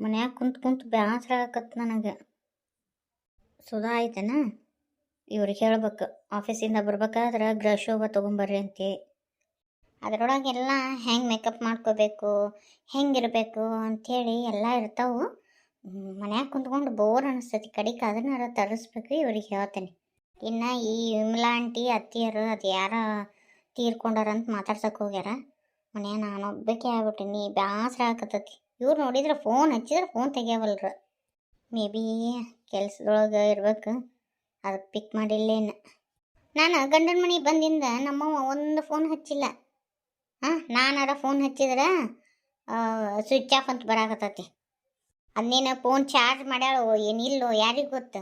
ಮನ್ಯಾಗ ಕುಂತು ಕುಂತು ಬ್ಯಾಸರ ಆಗಕತ್ತು ನನಗೆ. ಸುಧಾ ಆಯ್ತೇನ? ಇವ್ರಿಗೆ ಹೇಳ್ಬೇಕು ಆಫೀಸಿಂದ ಬರ್ಬೇಕಾದ್ರೆ ಗೃಹ ಶೋಭ ತೊಗೊಂಬರ್ರಿ ಅಂತೆ. ಅದರೊಳಗೆಲ್ಲ ಹೆಂಗೆ ಮೇಕಪ್ ಮಾಡ್ಕೋಬೇಕು, ಹೆಂಗಿರಬೇಕು ಅಂಥೇಳಿ ಎಲ್ಲ ಇರ್ತಾವೆ. ಮನ್ಯಾಗ ಕುಂತ್ಕೊಂಡು ಬೋರ್ ಅನಿಸ್ತೈತಿ. ಕಡಿಗೆ ಅದನ್ನಾರ ತರಿಸ್ಬೇಕು. ಇವ್ರಿಗೆ ಹೇಳ್ತೇನೆ. ಇನ್ನು ಈ ವಿಮಲಾ ಆಂಟಿ ಅತ್ತಿಯರು ಅದು ಯಾರ ತೀರ್ಕೊಂಡಾರಂತ ಮಾತಾಡ್ಸಕ್ಕೆ ಹೋಗ್ಯಾರ. ಮನ್ಯಾಗ ನಾನು ಒಬ್ಬಾಕೆ ಆಗ್ಬಿಟ್ಟಿನಿ. ಬ್ಯಾಸರ ಆಗಕತ್ತೈತಿ. ಇವ್ರು ನೋಡಿದ್ರೆ ಫೋನ್ ಹಚ್ಚಿದ್ರೆ ಫೋನ್ ತೆಗಿಯವಲ್ರು. ಮೇ ಬಿ ಕೆಲ್ಸದೊಳಗೆ ಇರ್ಬೇಕು, ಅದಕ್ಕೆ ಪಿಕ್ ಮಾಡಿಲ್ಲೇನು. ನಾನು ಗಂಡನ ಮನೆಗೆ ಬಂದಿಂದ ನಮ್ಮವ್ವ ಒಂದು ಫೋನ್ ಹಚ್ಚಿಲ್ಲ. ನಾನಾರ ಫೋನ್ ಹಚ್ಚಿದ್ರೆ ಸ್ವಿಚ್ ಆಫ್ ಅಂತ ಬರಾಕತ್ತೈತಿ. ಅದನ್ನೇನು ಫೋನ್ ಚಾರ್ಜ್ ಮಾಡ್ಯಾಳೋ ಏನಿಲ್ಲೋ ಯಾರಿಗೆ ಗೊತ್ತು.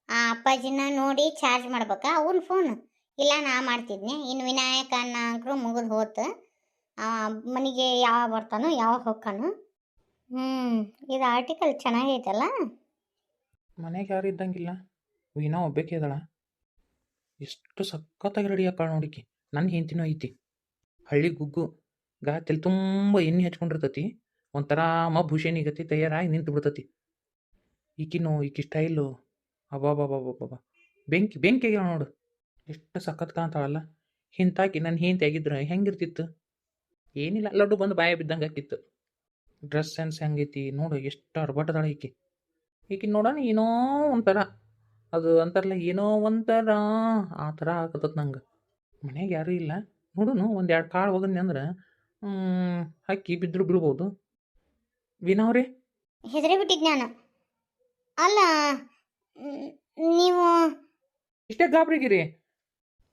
ಆ ಅಪ್ಪಾಜಿನ ನೋಡಿ ಚಾರ್ಜ್ ಮಾಡ್ಬೇಕಾ ಅವನ ಫೋನ್? ಇಲ್ಲ ನಾ ಮಾಡ್ತಿದ್ನೆ. ಇನ್ನು ವಿನಾಯಕ ಅನ್ನಂಕರು ಮುಗಿದು ಹೋತು. ಮನೆಗೆ ಯಾವಾಗ ಬರ್ತಾನೋ ಯಾವಾಗ ಹೋಗ್ತಾನೋ. ಇದು ಆರ್ಟಿಕಲ್ ಚೆನ್ನಾಗೈತಲ್ಲ. ಮನೆಗೆ ಯಾರು ಇದ್ದಂಗಿಲ್ಲ, ವೀಣಾ ಒಬ್ಬಾಕೆ ಇದ್ದಾಳ. ಎಷ್ಟು ಸಖತ್ತಾಗಿ ರೆಡಿ ಆಕಾಳ ನೋಡಿಕಿ. ನನ್ನ ಹೆಂಡ್ತಿನೂ ಐತಿ. ಹಳ್ಳಿ ಗುಗ್ಗು ತಲೆ ತುಂಬ ಎಣ್ಣೆ ಹಚ್ಕೊಂಡಿರ್ತತಿ. ಒಂಥರ ಭೂಷಣಿಗತಿ ತಯಾರಾಗಿ ನಿಂತು ಬಿಡ್ತತಿ. ಈಕಿ ಸ್ಟೈಲು ಅಬ್ಬಾಬಾಬಾಬಾಬಾ ಬೆಂಕಿ ಬೆಂಕಿ ಆಗ್ಯಾವ ನೋಡು. ಎಷ್ಟು ಸಖತ್ ಕಾಣ್ತಾಳಲ್ಲ. ಹಿಂತಾಕಿ ನನ್ನ ಹೆಂಡ್ತಿ ಆಗಿದ್ರೆ ಹೆಂಗಿರ್ತಿತ್ತು? ಏನಿಲ್ಲ, ಲಡ್ಡು ಬಂದು ಬಾಯ ಬಿದ್ದಂಗೆ ಆಕಿತ್ತು. ಡ್ರೆಸ್ ಸೆನ್ಸ್ ಹೆಂಗೈತಿ ನೋಡು, ಎಷ್ಟು ಅರ್ಬಟದಾಳ ಈಕಿ ನೋಡೋಣ ಏನೋ ಒಂಥರ, ಅದು ಅಂತಾರಲ್ಲ ಏನೋ ಒಂಥರ, ಆ ಥರ ಆಗತ್ತದ ನಂಗೆ. ಮನೆಗೆ ಯಾರೂ ಇಲ್ಲ ನೋಡುನು. ಒಂದೆರಡು ಕಾಳು ಹೋಗನ್ನಿ ಅಂದ್ರೆ ಹಕ್ಕಿ ಬಿದ್ದರೂ ಬೀಳ್ಬೋದು. ವೀಣಾ ಅವ್ರೆ, ಹೆದರೇ ಬಿಟ್ಟಿದ್ದು ನಾನು. ಅಲ್ಲ ನೀವು ಇಷ್ಟೇ ಗಾಬ್ರಿಗಿರಿ?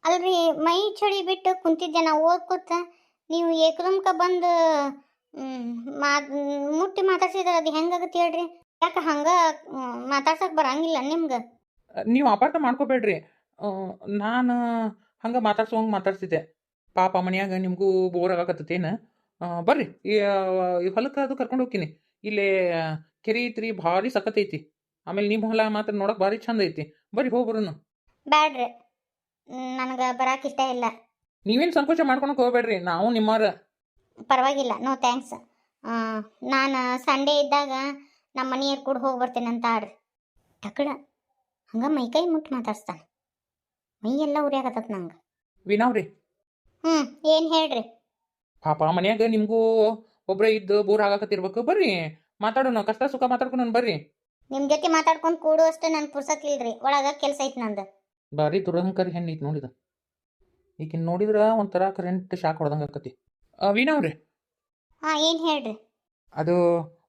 ಅಲ್ರಿ, ಮೈ ಚಳಿ ಬಿಟ್ಟು ಕುಂತಿದ್ದೆ ನಾವು ಓದ್ಕೊತ. ನೀವು ಏಕದಮ್ಕ ಬಂದು ಮುಟ್ಟಿ ಮಾತಾಡ್ಸಿದ್ರೆ ಅದು ಹೆಂಗಾಗತ್ತೆ ಹೇಳ್ರಿ? ಯಾಕೆ ಹಂಗೆ ಮಾತಾಡ್ಸಕ್ಕೆ ಬರಂಗಿಲ್ಲ ನಿಮ್ಗೆ? ನೀವು ಅಪಾರ್ಥ ಮಾಡ್ಕೋಬೇಡ್ರಿ. ನಾನು ಹಂಗೆ ಮಾತಾಡ್ಸೋಂಗೆ ಮಾತಾಡ್ಸಿದ್ದೆ. ಪಾಪ ಮನ್ಯಾಗ ನಿಮಗೂ ಬೋರ್ ಆಗಕತ್ತೇನು? ಬರ್ರಿ, ಈ ಹೊಲಕ್ಕೆ ಅದು ಕರ್ಕೊಂಡು ಹೋಗ್ತೀನಿ. ಇಲ್ಲೇ ಕೆರೆ ಐತ್ರಿ, ಭಾರಿ ಸಖತ್ತೈತಿ. ಆಮೇಲೆ ನಿಮ್ಮ ಹೊಲ ಮಾತ್ರ ನೋಡಕ್ಕೆ ಭಾರಿ ಚಂದ ಐತಿ. ಬರ್ರಿ ಹೋಗ್ಬರೋನು. ಬ್ಯಾಡ್ರಿ, ನನಗೆ ಬರಕ್ಕೆ ಇಷ್ಟ ಇಲ್ಲ. ನೀವೇನು ಸಂಕೋಚ ಮಾಡ್ಕೊಳಕ್ಕೆ ಹೋಗ್ಬೇಡ್ರಿ, ನಾವು ನಿಮ್ಮವ್ರ. ಪರವಾಗಿಲ್ಲ, ನೋ ಥ್ಯಾಂಕ್ಸ್. ನಾನು ಸಂಡೇ ಇದ್ದಾಗ ನಮ್ಮ ಮನೆಯವ್ರು ಕೂಡ ಹೋಗಿ ಬರ್ತೇನೆ ಅಂತ ಆಡ್ರಿ. ಟಕಳ ಹಂಗೆ ಮೈಕೈ ಮುಟ್ಟಿ ಮಾತಾಡ್ಸ್ತಾನೆ. ಮೈ ಎಲ್ಲ ಉರಿಯಾಗತ್ತ ನಂಗೆ. ವೀಣಾವ್ರಿ, ಏನು ಹೇಳ್ರಿ? ಪಾಪ ಮನ್ಯಾಗ ನಿಮಗೂ ಒಬ್ಬರೇ ಇದ್ದು ಬೋರ್ ಆಗಾಕತ್ತಿರ್ಬೇಕು. ಬರ್ರಿ ಮಾತಾಡೋಣ, ಕಷ್ಟ ಸುಖ ಮಾತಾಡ್ಕೊಂಡು ಬರ್ರಿ. ನಿಮ್ಮ ಜೊತೆ ಮಾತಾಡ್ಕೊಂಡು ಕೂಡುವಷ್ಟು ನನ್ನ ಪುರ್ಸಕ್ಕಿಲ್ರಿ. ಒಳಗೆ ಕೆಲಸ ಐತೆ ನಂದು. ಭಾರಿ ದುರಹಂಕಾರಿ ಹೆಣ್ಣು ಐತಿ ನೋಡಿದ. ಈಗಿನ ನೋಡಿದ್ರೆ ಒಂಥರ ಕರೆಂಟ್ ಶಾಕ್ ಹೊಡೆದಂಗೆ ಆಕತಿ. ವೀಣಾವ್ರಿ, ಏನು ಹೇಳ್ರಿ? ಅದು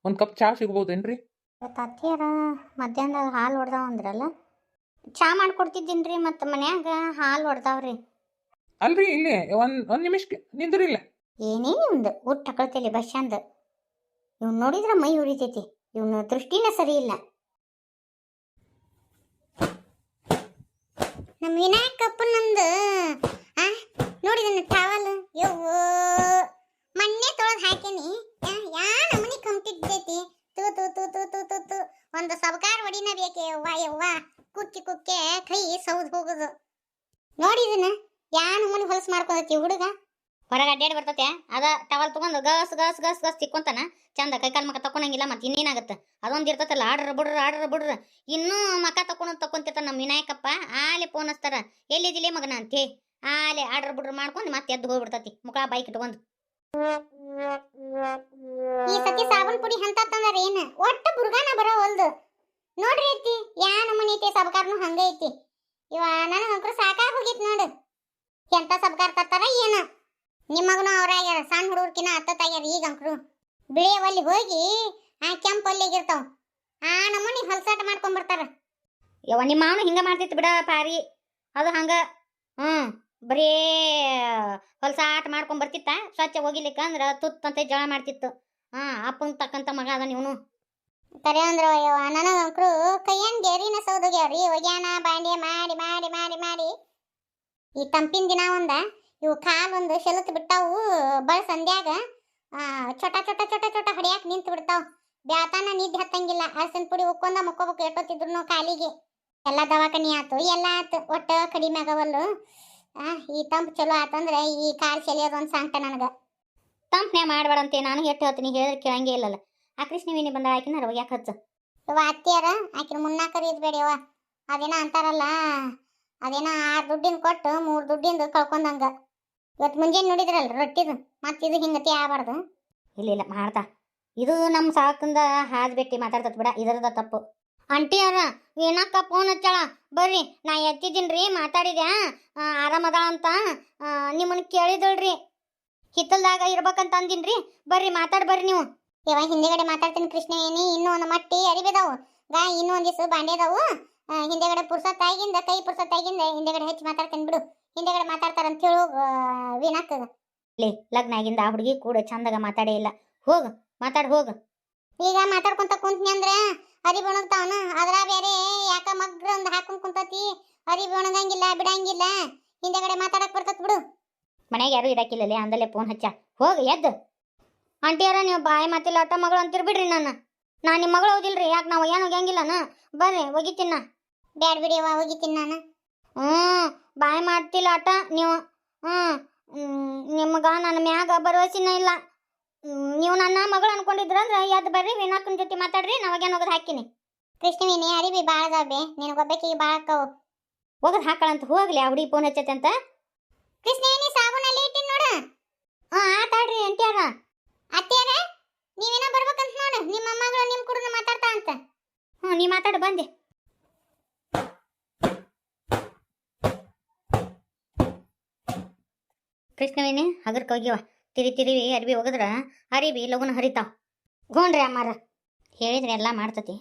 ಒಂದು ಕಪ್ ಚಹಾ ಸಿಗ್ಬೋದೇನ್ರಿ? ಅತ್ತಿಯರ ಮಧ್ಯಾಹ್ನದಾಗ ಹಾಲು ಹೊಡೆದಾವ ಅಂದ್ರಲ್ಲ, ಚಹಾ ಮಾಡ್ಕೊಡ್ತಿದ್ದೀನಿ ರೀ. ಮತ್ತು ಮನ್ಯಾಗ ಹಾಲು ಹೊಡೆದಾವ್ರಿ. ಅಲ್ರಿ, ಇಲ್ಲಿ ಒಂದು ನಿಮಿಷಕ್ಕೆ ನಿಂದ್ರಿ. ಇಲ್ಲ ಏನೇ ನಿಮ್ದು ಊಟ ತಗೊಳ್ತೇಲಿ ಬಸ್ ಅಂದ. ಇವ್ನು ನೋಡಿದ್ರೆ ಮೈ ಉರಿತೈತಿ. ಇವನು ದೃಷ್ಟಿನೇ ಸರಿ ಇಲ್ಲ. ನಮ್ಮ ವಿನಾಯಕಪ್ಪ ನಮ್ದು ನೋಡಿದನ ಟವಲ್ ಯವ್ವೋ ಮೊನ್ನೆ ತೊಳೆದು ಹಾಕೇನಿ. ಯಾ ನಮನಿ ಕಂಪ್ತಿದ್ದೈತಿ. ತೂ ತೂ ತೂ ತೂ ತೂ ತೂ ತೂ ಒಂದು ಸಬಕಾರ ಹೊಡಿನ ಬೇಕೆ ಯವ್ವ. ಕುಕ್ಕೆ ಕೈ ಸೌದ್ ಹೋಗುದು. ನೋಡಿದನ ಯಾ ನಮನಿ ಹೊಲಸು ಮಾಡ್ಕೊಂಡೈತಿ ಹುಡುಗ. ಹೊರಗೆ ಅಡ್ಡಾಡಿ ಬರ್ತತೆ, ಅದ ಟವಲ್ ತೊಗೊಂಡು ಗಸ್ ಗಸ್ ಗಸ್ ಗಸ್ ತಿಕ್ಕೊಂತಾನ. ಚಂದ ಕೈಕಾಲು ಮಕ್ಕ ತಕೊಂಡಂಗಿಲ್ಲ. ಮತ್ತು ಇನ್ನೇನಾಗತ್ತೆ? ಅದೊಂದು ಇರ್ತತಲ್ಲ, ಆಡ್ರ ಬಿಡ್ರ ಇನ್ನೂ ಮಕ್ಕ ತಕೊಂತಿರ್ತಾನ ನಮ್ಮ ವಿನಾಯಕಪ್ಪ. ಆಲೆ ಫೋನ್ ಹಚ್ತಾರ, ಎಲ್ಲಿದ್ದಿಲ್ಲ ಮಗನ ಅಂತೆ. ಆಲೆ ಆಡ್ರ ಮಾಡ್ಕೊಂಡು ಮತ್ತೆ ಎದ್ದು ಹೋಗ್ಬಿಡ್ತತಿ ಮುಖ ಬೈಕ್ ಇಟ್ಕೊಂಡು. ಈ ಸತಿ ಸಾಬೂನ್ ಪುಡಿ ಅಂತ ತಂದಾರ ಏನು ಒಟ್ಟ ಬುರ್ಗಾನ ಬರೋ ಹೊಲ್ದು. ನೋಡ್ರಿ ಐತಿ ಯಾ ನಮೂನಿ ಐತಿ. ಸಬಕಾರನು ಹಂಗ ಐತಿ. ಇವ ನನಗಂಕರು ಸಾಕಾಗಿ ಹೋಗಿತ್ ನೋಡು. ಎಂತ ಸಬಕಾರ ತರ್ತಾರ ಏನ. ನಿಮ್ಮ ಮಗನು ಅವ್ರಾಗ್ಯಾರ, ಸಣ್ಣ ಹುಡುಗರ್ಕಿನ ಹತ್ತತ್ತಾಗ್ಯಾರ. ಈಗ ಅಂಕರು ಬಿಳಿ ಒಲ್ಲಿ ಹೋಗಿ ಕೆಂಪು ಒಲ್ಲಿಗಿರ್ತಾವ. ಆ ನಮೂನಿ ಹೊಲಸಾಟ ಮಾಡ್ಕೊಂಡ್ಬರ್ತಾರ. ಯವ್ವ ನಿಮ್ಮ ಮಾವನು ಹಿಂಗ ಮಾಡ್ತಿತ್ತು ಬಿಡ ಪಾರಿ. ಅದು ಹಂಗ ಬರೀ ಹೊಲಸಾಟ ಮಾಡ್ಕೊಂಡ್ಬರ್ತಿತ್ತ. ಸ್ವಚ್ಛ ಹೋಗಿಲಿಕ್ಕಂದ್ರ ತುತ್ತಂತೆ ಜಳ ಮಾಡ್ತಿತ್ತು. ಅಪ್ಪಂಗೆ ತಕ್ಕಂತ ಮಗ ಅದ ಇವನು. ಕರೆ ಅಂದ್ರ ನನಗಂಕರು ಕೈಯನ್ ಗೆರಿನ ಸೌದೋಗ್ಯಾವ್ರಿ. ಒಗ್ಯಾನ ಬಾಂಡೆ ಮಾಡಿ ಮಾಡಿ ಮಾಡಿ ಮಾಡಿ ಈ ತಂಪಿನ ದಿನ ಒಂದ ಇವು ಕಾಲು ಒಂದು ಶೆಲತ್ ಬಿಟ್ಟಾವು. ಬಳ ಸಂಧ್ಯಾಗ ಚೊಟ ಚೊಟ ಚೊಟ ಚೊಟ ಹಡಿಯಾಕ ನಿಂತು ಬಿಡ್ತಾವ. ಬ್ಯಾತಾನ ನಿದ್ದೆ ಹತ್ತಂಗಿಲ್ಲ. ಅರ್ಸಿನ ಪುಡಿ ಉಕ್ಕೊಂಡ ಮುಕ್ಕೋಬೇಕು ಎಟ್ಟೋತಿದ್ರು ಕಾಲಿಗೆ. ಎಲ್ಲ ದವಾಖಾನಿ ಆತು, ಎಲ್ಲ ಆತು, ಒಟ್ಟ ಕಡಿಮೆ ಆಗವಲ್ಲು. ಈ ತಂಪು ಚಲೋ ಆತಂದ್ರೆ ಈ ಕಾಲು ಸೆಲಿಯೋದು ಒಂದು ಸಂಕಟ ನನಗೆ. ತಂಪನ್ಯಾಗ ಮಾಡಬೇಡಂತೆ ನಾನು ಎಷ್ಟು ಹೇಳ್ತೀನಿ, ಹೇಳಿದ್ರೆ ಕೇಳಂಗೇ ಇಲ್ಲಲ್ಲ. ಆ ಕೃಷ್ಣವೇಣಿ ಬಂದಾಳ ಆಕಿನಾರ ಯಾಕೆ ಹಚ್ಚ ಇವ ಅತ್ತಿಯಾರ ಆಕಿನ ಮುನ್ನಾಕರಿ ಇದ್ಬೇಡಿ ಯವ್ವ. ಅದೇನ ಅಂತಾರಲ್ಲ, ಅದೇನ 6 ದುಡ್ಡಿನ ಕೊಟ್ಟು 3 ದುಡ್ಡಿಂದ ಕಳ್ಕೊಂಡಂಗ. ಇವತ್ತು ಮುಂಜಾನೆ ನೋಡಿದ್ರಲ್ಲ ರೊಟ್ಟಿದು, ಮತ್ತೆ ಇದು ಹಿಂಗತಿ ಆಗಬಾರ್ದು. ಇಲ್ಲ ಮಾಡ್ತಾ ಇದು ನಮ್ಮ ಸಾಕಂದ ಹಾದ್ ಬೆಟ್ಟಿ ಮಾತಾಡ್ತತ್ ಬಿಡ, ಇದರದ ತಪ್ಪು. ಆಂಟಿ ಅವ್ರ ಏನಕ್ಕ ಫೋನ್ ಹಚ್ಚಾಳ ಬರ್ರಿ, ನಾ ಎತ್ತಿದ್ದೀನ್ರಿ, ಮಾತಾಡಿದ್ಯಾ ಆರಾಮದ ಅಂತ ನಿಮ್ಮನ್ನ ಕೇಳಿದಳ್ರಿ, ಹಿತ್ತಲ್ದಾಗ ಇರ್ಬೇಕಂತ ಅಂದಿನ್ರಿ, ಬರ್ರಿ ಮಾತಾಡ್ ಬರ್ರಿ ನೀವು. ಇವ ಹಿಂದೆಗಡೆ ಮಾತಾಡ್ತೀನಿ ಕೃಷ್ಣವೇಣಿ. ಇನ್ನೂ ಒಂದು ಮಟ್ಟಿ ಅರಿಬಿದಾವು ಇನ್ನೂ ಒಂದಿವ್ಸ ಬಾಂಡೆ ಅದಾವು. ಹಿಂದೆಗಡೆ ಪುರ್ಸತ್ತಾಗಿಂದ ಕೈ ಪುರ್ಸತ್ತಾಗಿಂದ ಹಿಂದೆಗಡೆ ಹೆಚ್ಚು ಮಾತಾಡ್ತೀನಿ ಬಿಡು. ಹಿಂದೆಗಡೆ ಮಾತಾಡ್ತಾರ ಅಂತ ಹೇಳು ವೀಣಾಗ್ತದ. ಲಗ್ನ ಆಗಿಂದ ಆ ಹುಡುಗಿ ಕೂಡ ಚಂದಾಗ ಮಾತಾಡೇ ಇಲ್ಲ. ಹೋಗ ಮಾತಾಡ್ ಹೋಗ. ಈಗ ಮಾತಾಡ್ಕೊಂತ ಕುಂತ್ನಿ ಅಂದ್ರ ಅರಿಬಿ ಒಣಗ್ತಾವನ, ಅದ್ರ ಬೇರೆ ಯಾಕ ಮಗ್ರ ಒಂದು ಹಾಕೊಂಡ್ ಕುಂತತಿ. ಅರಿಬಿ ಒಣಗಂಗಿಲ್ಲ ಬಿಡಂಗಿಲ್ಲ, ಹಿಂದೆಗಡೆ ಮಾತಾಡಕ್ ಬರ್ತತ್ ಬಿಡು. ಮನೆಗೆ ಯಾರು ಇರಾಕಿಲ್ಲಲೇ ಅಂದಲ್ಲೇ ಫೋನ್ ಹಚ್ಚ. ಹೋಗ ಎದ್ದು. ಆಂಟಿ ಅವ್ರ ನೀವು ಬಾಯಿ ಮಾತಿಲ್ಲ ಅಟ್ಟ ಮಗಳು ಅಂತಿರ್ಬಿಡ್ರಿ. ನಾನು ನಿಮ್ಮ ಮಗಳು ಹೋದಿಲ್ರಿ, ಯಾಕೆ ನಾವು ಏನು ಹೋಗ್ಯಂಗಿಲ್ಲನ, ಬರ್ರಿ ಒಗಿತೀನ. ಬ್ಯಾಡ್ ಬಿಡಿಯವ್ವ, ಹೋಗಿತೀನಿ ನಾನು. ಬಾಯಿ ಮಾಡ್ತಿಲ್ಲ ಅಟ ನೀವು. ನಿಮ್ಗ ನನ್ನ ಮ್ಯಾಗ ಭರವಸಿನ ಇಲ್ಲ. ನೀವು ನನ್ನ ಮಗಳು ಅನ್ಕೊಂಡಿದ್ರಂದ್ರೆ ಎದ್ದು ಬರ್ರಿ, ವೀಣಾಕ್ಕನ ಜೊತೆ ಮಾತಾಡ್ರಿ, ನಾವಾಗೇನು ಹೋಗೋದು ಹಾಕಿನಿ. ಕೃಷ್ಣವೇಣಿ ಅರಿಬಿ ಭಾಳ ಅದಾವೆ, ನಿನಗೊಬ್ಬಕಿಗೆ ಭಾಳ ಅಕ್ಕವು. ಹೋಗೋದು ಹಾಕಳಂತ ಹೋಗ್ಲಿ, ಆ ಹುಡುಗಿ ಫೋನ್ ಹಚ್ಚತ್ತೆ ಅಂತ. ಕೃಷ್ಣವೇಣಿ ಸಾಬೂನಲ್ಲಿ ಇಟ್ಟಿನಿ ನೋಡು. ಆತಾಡ್ರಿ ಆಂಟಿ ಅವ್ರ. ಅತ್ತಿಯಾರ ನೀವೇನೋ ಬರ್ಬೇಕಂತ ನೋಡು, ನಿಮ್ಮ ಮೊಮ್ಮಗಳು ನಿಮ್ಮ ಕುಡಿದು ಮಾತಾಡ್ತಾ ಅಂತ. ನೀ ಮಾತಾಡು ಬಂದೆ. ಕೃಷ್ಣವೇಣಿ ಹಗರ್ಕ ಹೋಗ್ಯವ, ತಿರಿ ಅರಿಬಿ ಹೋಗದ್ರ ಅರಿಬಿ ಲಗುನ ಹರಿತಾವ. ಗೋಣ್ರಿ ಅಮ್ಮಾರ ಹೇಳಿದ್ರೆ ಎಲ್ಲ ಮಾಡ್ತತಿ.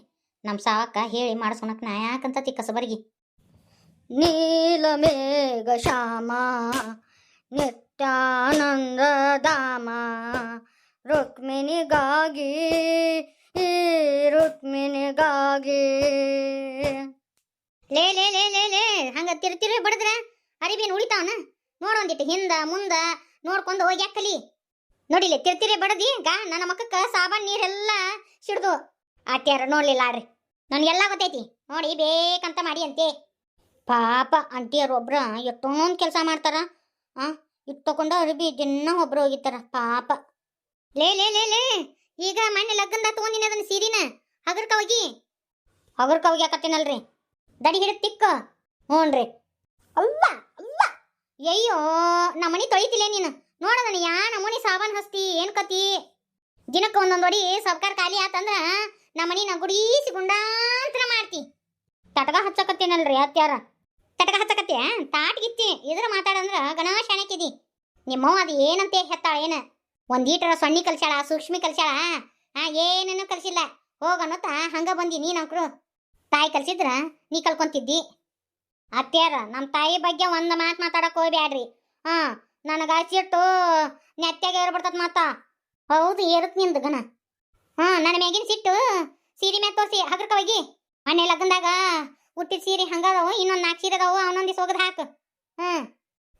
ನಮ್ಮ ಸಾವಕ್ಕ ಹೇಳಿ ಮಾಡಿಸ್ಕೊಳಕ್ ನಾ ಯಾಕಂತತಿ ಕಸಬರ್ಗಿ. ನೀಲಮೇಘ ಶ್ಯಾಮ ನಿತ್ಯಾನಂದ ಧಾಮ ರುಕ್ಮಿಣಿಗಾಗಿ ರುಕ್ಮಿಣಿಗಾಗಿ. ಲೇ ಲೇ ಲೇ ಲೇ ಲೇ ಹಂಗ ತಿರಿ ಬಡದ್ರ ಅರಿಬಿನ ಉಳಿತಾವನ ನೋಡೊಂದಿಟ್ಟು ಹಿಂದ ಮುಂದ ನೋಡ್ಕೊಂಡು ಹೋಗಿ ಯಾಕಲಿ. ನೋಡಿಲ್ಲ ತಿರ್ತಿರಿ ಬಡದಿ ನನ್ನ ಮಕ್ಕಕ್ಕ ಸಾಬಾನ್ ನೀರೆಲ್ಲ ಸಿಡ್ದು. ಆತ್ಯಾರ ನೋಡ್ಲಿಲ್ಲ ಆಡ್ರಿ, ನನಗೆಲ್ಲ ಗೊತ್ತೈತಿ ನೋಡಿ ಬೇಕಂತ ಮಾಡಿ ಅಂತೆ. ಪಾಪ ಅಂಟಿಯರು ಒಬ್ರ ಎಷ್ಟೊಂದು ಕೆಲಸ ಮಾಡ್ತಾರ. ಇಟ್ಟು ತಗೊಂಡು ಅರಿಬಿ ದಿನ ಒಬ್ರು ಹೋಗಿತ್ತಾರ ಪಾಪ. ಲೇ ಲೇ ಲೇ ಲೇ ಈಗ ಮಣ್ಣೆ ಲಗ್ಗಂದ ತಗೊಂಡಿನ ಅದನ್ನ ಸೀರಿನ ಹಗರ್ಕ ಹೋಗಿ ಹಾಕತ್ತೀನಲ್ರಿ, ದಡಿ ಹಿಡಿದು ತಿಕ್ಕ. ಹ್ಞೂನ್ರಿ. ಅವ್ವ ಅವ್ವ ಅಯ್ಯೋ ನಮ್ಮನಿ ತೊಳಿತಿಲ್ಲ ನೀನು. ನೋಡದನ ಯಾ ನಮ್ಮನಿ ಸಾಬಾನ್ ಹಸ್ತಿ ಏನ್ ಕತಿ. ದಿನಕ್ಕೆ ಒಂದೊಂದು ಒಡಿ ಸಬ್ಕಾರ ಖಾಲಿ ಆತಂದ್ರ ನಮ್ಮನಿನ ಗುಡೀಸಿ ಗುಂಡಾಂತರ ಮಾಡ್ತಿ. ತಟಕ ಹಚ್ಚಕತ್ತೇನಲ್ರಿ ಅತ್ಯಾರ, ತಟಕ ಹಚ್ಚಕತ್ತೆ ತಾಟ್ಗಿತ್ತಿ ಇದ್ರ ಮಾತಾಡಂದ್ರ ಗಣಾಶ ಶಾಣಕ್ಕಿದಿ. ನಿಮ್ಮವ್ ಅದು ಏನಂತೆ ಹೆತ್ತಾಳ ಏನ, ಒಂದೀಟರ ಸೊನ್ನಿ ಕಲ್ಸ್ಯಾಳ, ಸೂಕ್ಷ್ಮಿ ಕಲ್ಸ್ಯಾಳ, ಏನನ್ನು ಕಲ್ಸಿಲ್ಲ. ಹೋಗನ್ನತ್ತ ಹಂಗ ಬಂದಿ ನೀನಂಕ್ರು. ತಾಯಿ ಕಲ್ಸಿದ್ರ ನೀ ಕಲ್ಕೊಂತಿದ್ದಿ. ಅತ್ಯಾರ ನಮ್ಮ ತಾಯಿ ಬಗ್ಗೆ ಒಂದು ಮಾತು ಮಾತಾಡಕ್ ಹೋಗ್ಬ್ಯಾಡ್ರಿ. ನನಗ ಸಿಟ್ಟು ನೆತ್ತಾಗ ಏರ್ಬಿಡ್ತದ ಮಾತ. ಹೌದು ಏರುತ್ ನಿಂದು ಗನ. ನನ್ನ ಮ್ಯಾಗಿನ ಸಿಟ್ಟು ಸೀರೆ ಮ್ಯಾಗ ತೋರಿಸಿ ಹಗರ್ಕ ಹೋಗಿ. ಮನೆ ಲಗ್ನದಾಗ ಹುಟ್ಟಿದ ಸೀರೆ ಹಂಗದಾವು, ಇನ್ನೊಂದು 4 ಸೀರೆ ಅದಾವು, ಅವನೊಂದಿಸ್ ಹೋಗದ್ ಹಾಕು.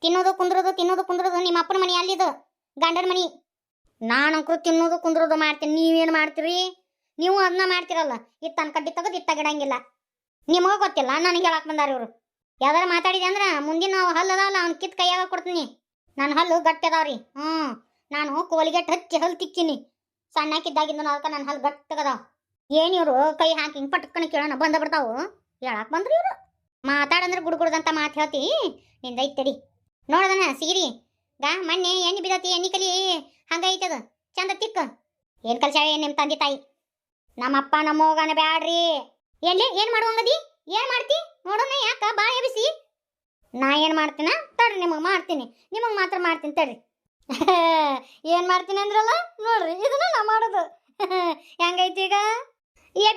ತಿನ್ನೋದು ಕುಂದ್ರೋದು ನಿಮ್ಮ ಅಪ್ಪನ ಮನೆ ಅಲ್ಲಿದು ಗಂಡನ ಮನಿ. ನಾನಂಕ್ರು ತಿನ್ನೋದು ಕುಂದ್ರೋದು ಮಾಡ್ತೀನಿ, ನೀವೇನು ಮಾಡ್ತೀರಿ? ನೀವು ಅದನ್ನ ಮಾಡ್ತಿರಲ್ಲ, ಇತ್ತನ ಕಡ್ಡಿ ತೆಗೆದು ಇತ್ತಾಗಿಡಂಗಿಲ್ಲ. ನಿಮಗ ಗೊತ್ತಿಲ್ಲ, ನನಗೆ ಹೇಳಕ್ ಬಂದಾರ ಇವರು. ಯಾವ್ದಾರ ಮಾತಾಡಿದೆ ಅಂದ್ರ ಮುಂದಿನ ಹಲ್ಲು ಅದಾವಲ್ಲ ಅವ್ನ ಕಿತ್ ಕೈಯಾಗ ಕೊಡ್ತೀನಿ. ನನ್ನ ಹಲ್ಲು ಗಟ್ಟಿ ಅದಾವ್ರಿ. ನಾನು ಕೋಲಿಗೆಟ್ ಹಚ್ಚಿ ಹಲ್ಲು ತಿಕ್ಕಿನಿ, ಸಣ್ಣಕ್ಕಿದ್ದಾಗಿಂದ ಅದಕ್ಕೆ ನನ್ನ ಹಲ್ಲು ಗಟ್ಟಗದಾವ. ಏನು ಇವರು ಕೈ ಹಾಕಿ ಹಿಂಗೆ ಪಟ್ಕಣ ಕೇಳೋಣ ಬಂದ ಬಿಡ್ತಾವು. ಹೇಳಕ್ ಬಂದ್ರಿ ಇವರು. ಮಾತಾಡಂದ್ರೆ ಗುಡ್ಗುಡ್ದಂತ ಮಾತು ಹೇಳ್ತಿ ನಿಂದ ಐತಡಿ. ನೋಡದನ ಸೀರಿ ಮೊನ್ನೆ ಎಣ್ಣೆ ಬಿದ್ದತಿ, ಎಣ್ಣೆ ಕಲಿ ಹಂಗೈತದ ಚಂದ ತಿಕ್ಕ. ಏನು ಕಲ್ಸ್ಯಾವ ನಿಮ್ಮ ತಂದೆ ತಾಯಿ? ನಮ್ಮಪ್ಪ ನಮ್ಮೋಗನ ಬ್ಯಾಡ್ರಿ. ಎಲ್ಲಿ ಏನು ಮಾಡುವಂಗದಿ? ಏನು ಮಾಡ್ತಿ ನೋಡೋಣ, ಯಾಕ ಬಾ ಎಬಿಸಿ. ನಾ ಏನು ಮಾಡ್ತೀನ ತಡ್ರಿ, ನಿಮಗೆ ಮಾಡ್ತೀನಿ, ನಿಮಗೆ ಮಾತ್ರ ಮಾಡ್ತೀನಿ ತಡ್ರಿ. ಏನು ಮಾಡ್ತೀನಿ ಅಂದ್ರಲ್ಲ ನೋಡ್ರಿ, ಇದನ್ನ ನಾ ಮಾಡೋದು. ಹೆಂಗೈತಿ ಈಗ?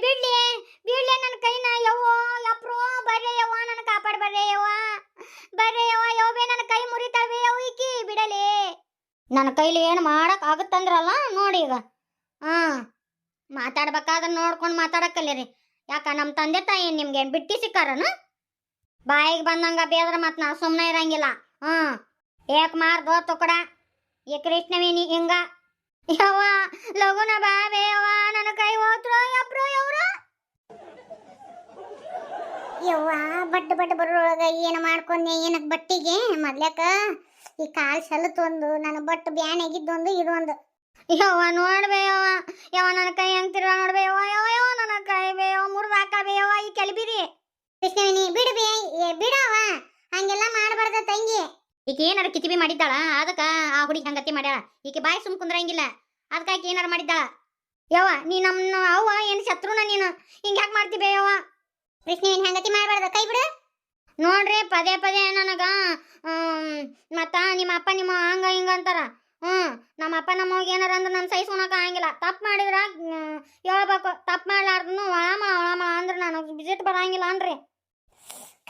ಬಿಡ್ಲಿ ನನ್ನ ಕೈನ. ಯವ್ವೋ ಯಪ್ರೋ ಬರ್ರೆ ಯವ್ವ, ನನ್ನ ಕಾಪಾಡ್ ಬರ್ರೆ ಯವ್ವ, ಬರ್ರೆ ಯವ್ವ. ಯವ್ವೇ ನನ್ನ ಕೈ ಮುರಿತಾವೆ ಯವ್ವಿಕಿ, ಬಿಡಲಿ. ನನ್ನ ಕೈಲಿ ಏನು ಮಾಡಕ್ ಆಗುತ್ತಂದ್ರಲ್ಲ ನೋಡಿ ಈಗ. ಮಾತಾಡ್ಬೇಕಾದ್ರೆ ನೋಡ್ಕೊಂಡು ಮಾತಾಡಕ್ಕಲ್ಲರಿ. ಯಾಕ ನಮ್ಮ ತಂದೆ ತಾಯಿ ನಿಮ್ಗೆ ಬಿಟ್ಟಿ ಸಿಕ್ಕಾರನು? ಬಾಯಿಗೆ ಬಂದಂಗ ಬೇದ್ರ ಮತ್ ನಾ ಸುಮ್ಮನೆ ಇರಂಗಿಲ್ಲ. ಏಕ್ ಮಾರ್ದೋ ತುಕಡ ಈ ಕೃಷ್ಣವೇಣಿ ಹಿಂಗ. ಯವ್ವ ಲಗುನ ಬಾವೆ ಯವ್ವ, ನನ್ನ ಕೈ ಹೋತ್ರೋ ಯಪ್ರೋ ಯವ್ರ. ಯವ್ವ ಬಡ್ ಬರೋಳಗ ಏನು ಮಾಡ್ಕೊಂಡೆ ಏನಕ್ಕೆ ಬಟ್ಟಿಗೆ ಮೊದ್ಲಕ ಈ ಕಾಲು ಸಲತ್ತೊಂದು ನನ್ನ ಬಟ್ಟು ಬ್ಯಾನ್ ಆಗಿದ್ದೊಂದು ಇದೊಂದು. ಯವ್ವ ನೋಡ್ಬೇ ಯವ್ವ ಯವ್ವ ನನ್ನ ಕೈ ಹೆಂಗ್ ತಿರ್ಗ ನೋಡ್ಬೇ ಯವ್ವ ಯವ್ವ ಯವ್ವ ನನ್ನ ಕೈ ಬೇ ಯವ್ವ ಮುರಿದು ಹಾಕಬೇ ಯವ್ವ ಈ ಕೆಲ್ಬಿರಿ ಕೃಷ್ಣವೇಣಿ ಬಿಡು ಬೇ ಬಿಡವ ಹಂಗೆಲ್ಲ ಮಾಡಬಾರ್ದ ತಂಗಿ. ಈಕೆ ಏನಾರ ಕಿತಿಬಿ ಮಾಡಿದ್ದಾಳ ಅದಕ್ಕ ಆ ಹುಡುಗಿ ಹಂಗತಿ ಮಾಡ್ಯಾಳ. ಈಕೆ ಬಾಯಿ ಸುಮ್ ಕುಂದ್ರಂಗಿಲ್ಲ ಅದಕ್ಕೆ ಆಕೆ ಏನಾರ ಮಾಡಿದ್ದಾಳ. ಯವ್ವ ನೀ ನಮ್ಮ ಅವ್ವ ಏನು ಶತ್ರುನ ನೀನು ಹಿಂಗೆ ಯಾಕೆ ಮಾಡ್ತೀಬೇ ಯವ್ವ. ಕೃಷ್ಣವೇಣಿ ಹಂಗತಿ ಮಾಡಬಾರ್ದ ಕೈ ಬಿಡು. ನೋಡ್ರಿ ಪದೇ ಪದೇ ನನಗ ಮತ್ತ ನಿಮ್ಮ ಅಪ್ಪ ನಿಮ್ಮ ಹಂಗ ಹಿಂಗ ಅಂತಾರ. ನಮ್ಮ ಅಪ್ಪ ನಮ್ಮ ಹೋಗಿ ಏನಾರ ಅಂದ್ರೆ ನಾನು ಸಹಿಸ್ಕೊಳಕ ಆಗಂಗಿಲ್ಲ. ತಪ್ಪು ಮಾಡಿದ್ರ ಹೇಳ್ಬೇಕು, ತಪ್ಪು ಮಾಡ್ಲಾರ್ದನು ಒಳಮ ಅಂದ್ರೆ ನಾನು ವಿಸಿಟ್ ಬರಂಗಿಲ್ಲ ಅನ್ರಿ.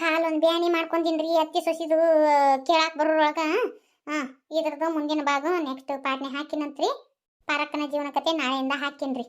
ಕಾಲೊಂದು ಬ್ಯಾನಿ ಮಾಡ್ಕೊಂದಿನ್ರಿ ಅತ್ತಿ ಸೊಸಿದು ಕೇಳಾಕ್ ಬರೋರೊಳಗ. ಇದ್ರದ್ದು ಮುಂದಿನ ಭಾಗ ನೆಕ್ಸ್ಟ್ ಪಾಟ್ನೆ ಹಾಕಿನಂತ್ರಿ. ಪಾರಕ್ಕನ ಜೀವನ ಕತೆ ನಾಳೆಯಿಂದ ಹಾಕಿನ್ರಿ.